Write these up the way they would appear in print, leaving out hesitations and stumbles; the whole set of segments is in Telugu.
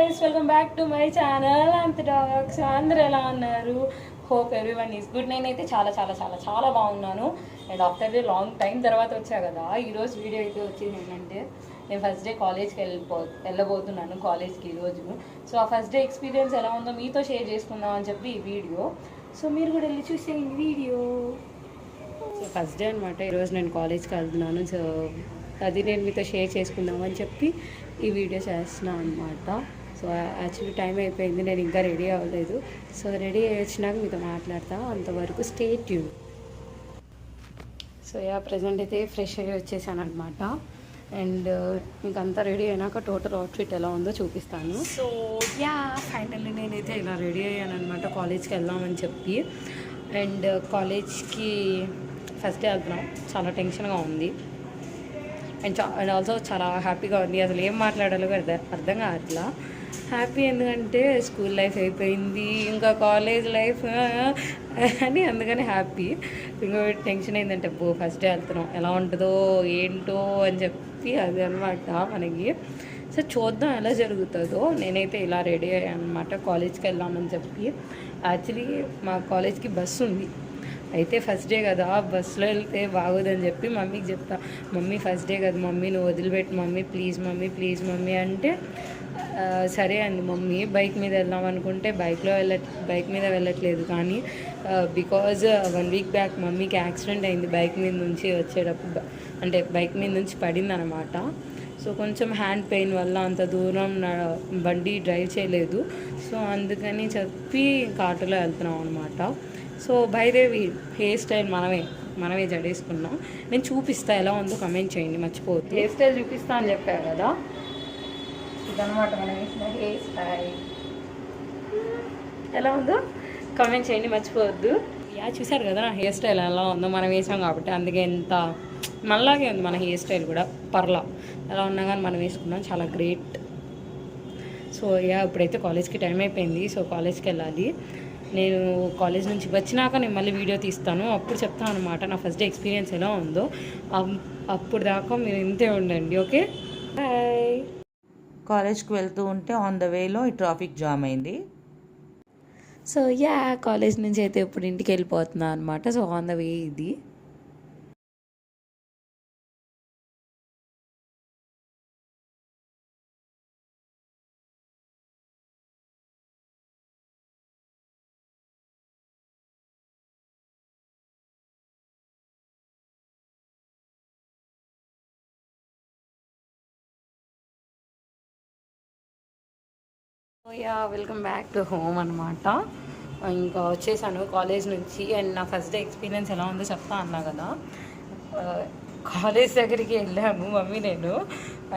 guys, welcome back to my channel Anthrox. అందరూ ఎలా ఉన్నారు? Hope everyone is good. నేనైతే చాలా చాలా చాలా చాలా బాగున్నాను. And after a long time తర్వాత వచ్చా కదా, ఈరోజు వీడియో అయితే వచ్చేది ఏంటంటే నేను ఫస్ట్ డే కాలేజ్కి వెళ్ళబోతున్నాను కాలేజ్కి ఈరోజు. సో ఆ ఫస్ట్ డే ఎక్స్పీరియన్స్ ఎలా ఉందో మీతో షేర్ చేసుకుందాం అని చెప్పి ఈ వీడియో. సో మీరు కూడా వెళ్ళి చూసే ఈ వీడియో. సో ఫస్ట్ డే అనమాట ఈరోజు నేను కాలేజ్కి వెళ్తున్నాను. సో అది నేను మీతో షేర్ చేసుకుందామని చెప్పి ఈ వీడియో చేస్తున్నాను అనమాట. సో యాక్చువల్లీ టైం అయిపోయింది, నేను ఇంకా రెడీ అవ్వలేదు. సో రెడీ వచ్చినాక మీతో మాట్లాడతా, అంతవరకు స్టే ట్యూన్. సో ప్రజెంట్ అయితే ఫ్రెష్ అయ్యి వచ్చేసాను అనమాట. అండ్ ఇంకంతా రెడీ అయినాక టోటల్ అవుట్ఫిట్ ఎలా ఉందో చూపిస్తాను. సో ఫైనల్లీ నేనైతే ఇలా రెడీ అయ్యాను అనమాట కాలేజ్కి వెళ్దామని చెప్పి. అండ్ కాలేజ్కి ఫస్ట్ డే వెళ్తున్నాం, చాలా టెన్షన్గా ఉంది. అండ్ ఆల్సో చాలా హ్యాపీగా ఉంది. అసలు ఏం మాట్లాడాలో అర్థం కావట్లా. హ్యాపీ ఎందుకంటే స్కూల్ లైఫ్ అయిపోయింది, ఇంకా కాలేజ్ లైఫ్ అని, అందుకని హ్యాపీ. ఇంకా టెన్షన్ ఏంటంటే ఫస్ట్ డే వెళ్తున్నాం, ఎలా ఉంటుందో ఏంటో అని చెప్పి అది అనమాట మనకి. సో చూద్దాం ఎలా జరుగుతుందో. నేనైతే ఇలా రెడీ అయ్యాను అనమాట కాలేజ్కి వెళ్దామని చెప్పి. యాక్చువల్లీ మా కాలేజ్కి బస్సు ఉంది, అయితే ఫస్ట్ డే కదా బస్సులో వెళ్తే బాగోదని చెప్పి మమ్మీకి చెప్తా, మమ్మీ ఫస్ట్ డే కదా మమ్మీ నువ్వు వదిలిపెట్టు మమ్మీ, ప్లీజ్ మమ్మీ అంటే సరే అండి మమ్మీ. బైక్ మీద వెళ్దాం అనుకుంటే బైక్ మీద వెళ్ళట్లేదు. కానీ బికాజ్ 1 వీక్ బ్యాక్ మమ్మీకి యాక్సిడెంట్ అయింది బైక్ మీద నుంచి వచ్చేటప్పుడు, అంటే బైక్ మీద నుంచి పడింది అనమాట. సో కొంచెం హ్యాండ్ పెయిన్ వల్ల అంత దూరం బండి డ్రైవ్ చేయలేదు. సో అందుకని చెప్పి ఇంకా ఆటోలో వెళ్తున్నాం అనమాట. సో బైదేవి హెయిర్ స్టైల్ మనమే జడేసుకున్నాం. నేను చూపిస్తా ఎలా ఉందో కమెంట్ చేయండి మర్చిపోవద్దు. హెయిర్ స్టైల్ చూపిస్తా అని చెప్పాను కదా, ఇదనమాట మనం వేసిన హెయిర్ స్టైల్. ఎలా ఉందో కమెంట్ చేయండి మర్చిపోవద్దు. చూసారు కదా నా హెయిర్ స్టైల్ ఎలా ఉందో, మనం వేసాం కాబట్టి అందుకే ఎంత మనలాగే ఉంది మన హెయిర్ స్టైల్ కూడా. పర్లా ఎలా ఉన్నా కానీ మనం వేసుకున్నాం, చాలా గ్రేట్. సో ఇప్పుడైతే కాలేజ్కి టైం అయిపోయింది. సో కాలేజ్కి వెళ్ళాలి. నేను కాలేజ్ నుంచి వచ్చినాక నేను మళ్ళీ వీడియో తీస్తాను, అప్పుడు చెప్తాను అనమాట నా ఫస్ట్ డే ఎక్స్పీరియన్స్ ఎలా ఉందో. అప్పుడు దాకా మీరు ఇంతే ఉండండి, ఓకే బాయ్. కాలేజ్కి వెళ్తూ ఉంటే ఆన్ ద వేలో ఈ ట్రాఫిక్ జామ్ అయింది. సో కాలేజ్ నుంచి అయితే ఇప్పుడు ఇంటికి వెళ్ళిపోతున్నా అనమాట. సో ఆన్ ద వే ఇది. వెల్కమ్ బ్యాక్ టు హోమ్ అనమాట. ఇంకా వచ్చేసాను కాలేజ్ నుంచి. అండ్ నా ఫస్ట్ డే ఎక్స్పీరియన్స్ ఎలా ఉందో చెప్తా అన్నా కదా. కాలేజ్ దగ్గరికి వెళ్ళాము మమ్మీ నేను.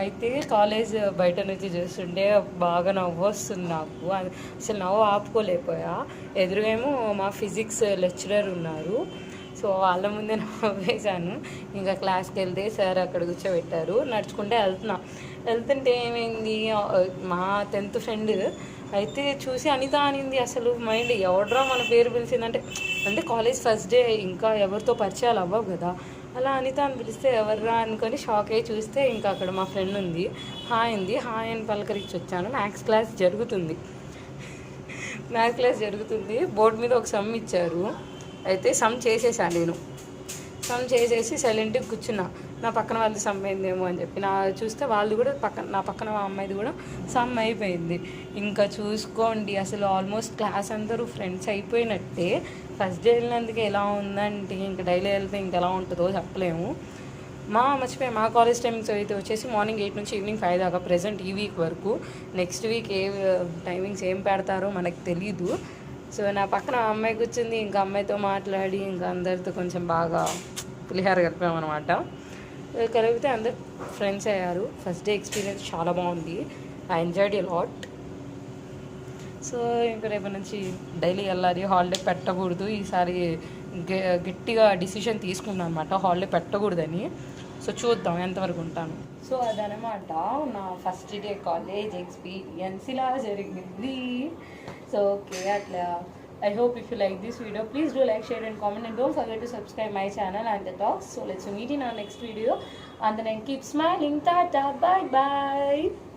అయితే కాలేజ్ బయట నుంచి చూస్తుంటే బాగా నవ్వు వస్తుంది నాకు. అసలు నవ్వు ఆపుకోలేకపోయా. ఎదురుగేమో మా ఫిజిక్స్ లెక్చరర్ ఉన్నారు. సో వాళ్ళ ముందే నవ్వేశాను. ఇంకా క్లాస్కి వెళ్తే సార్ అక్కడ కూర్చోబెట్టారు. నడుచుకుంటే వెళ్తుంటే ఏమైంది, మా 10th ఫ్రెండ్ అయితే చూసి అనిత అనింది. అసలు మైండ్ ఎవడ్రా మన పేరు పిలిచిందంటే కాలేజ్ ఫస్ట్ డే, ఇంకా ఎవరితో పరిచయాలు అవ్వవు కదా. అలా అనిత అని పిలిస్తే ఎవర్రా అనుకొని షాక్ అయ్యి చూస్తే ఇంకా అక్కడ మా ఫ్రెండ్ ఉంది. హాయ్ అని పలకరించి వచ్చాను. మ్యాథ్స్ క్లాస్ జరుగుతుంది. బోర్డు మీద ఒక సమ్ ఇచ్చారు. అయితే సమ్ చేసేసాను నేను. సమ్ చేసేసి సైలెంట్గా కూర్చున్నా. నా పక్కన వాళ్ళది సమ్ అయిందేమో అని చెప్పి చూస్తే వాళ్ళు కూడా నా పక్కన అమ్మాయిది కూడా సమ్ అయిపోయింది. ఇంకా చూసుకోండి అసలు ఆల్మోస్ట్ క్లాస్ అందరూ ఫ్రెండ్స్ అయిపోయినట్టే. ఫస్ట్ డే వెళ్ళినందుకే ఎలా ఉందంటే ఇంకా డైలీ వెళ్తే ఇంకెలా ఉంటుందో చెప్పలేము. మర్చిపోయి మా కాలేజ్ టైమింగ్స్ అయితే వచ్చేసి మార్నింగ్ 8 నుంచి ఈవినింగ్ 5 దాకా ప్రెజెంట్ ఈ వీక్ వరకు. నెక్స్ట్ వీక్ టైమింగ్స్ ఏం పెడతారో మనకు తెలీదు. సో నా పక్కన అమ్మాయి కూర్చుంది. ఇంకా అమ్మాయితో మాట్లాడి ఇంకా అందరితో కొంచెం బాగా పులిహార కలిపామన్నమాట. కలిపితే అందరు ఫ్రెండ్స్ అయ్యారు. ఫస్ట్ డే ఎక్స్పీరియన్స్ చాలా బాగుంది. I enjoyed a lot. So ఇంకా రేపటి నుంచి డైలీ వెళ్ళాలి. హాలిడే పెట్టకూడదు. ఈసారి గట్టిగా డిసిషన్ తీసుకున్నాను అనమాట, హాలిడే పెట్టకూడదని. సో చూద్దాం ఎంతవరకు ఉంటాను. సో అదనమాట నా ఫస్ట్ డే కాలేజ్ ఎక్స్పీరియన్స్ ఇలా జరిగింది. సో ఓకే అట్లా. I hope if you like this video, please do like, share and comment, and don't forget to subscribe my channel and the talks. So let's meet in our next video, and then keep smiling. Tata, bye bye.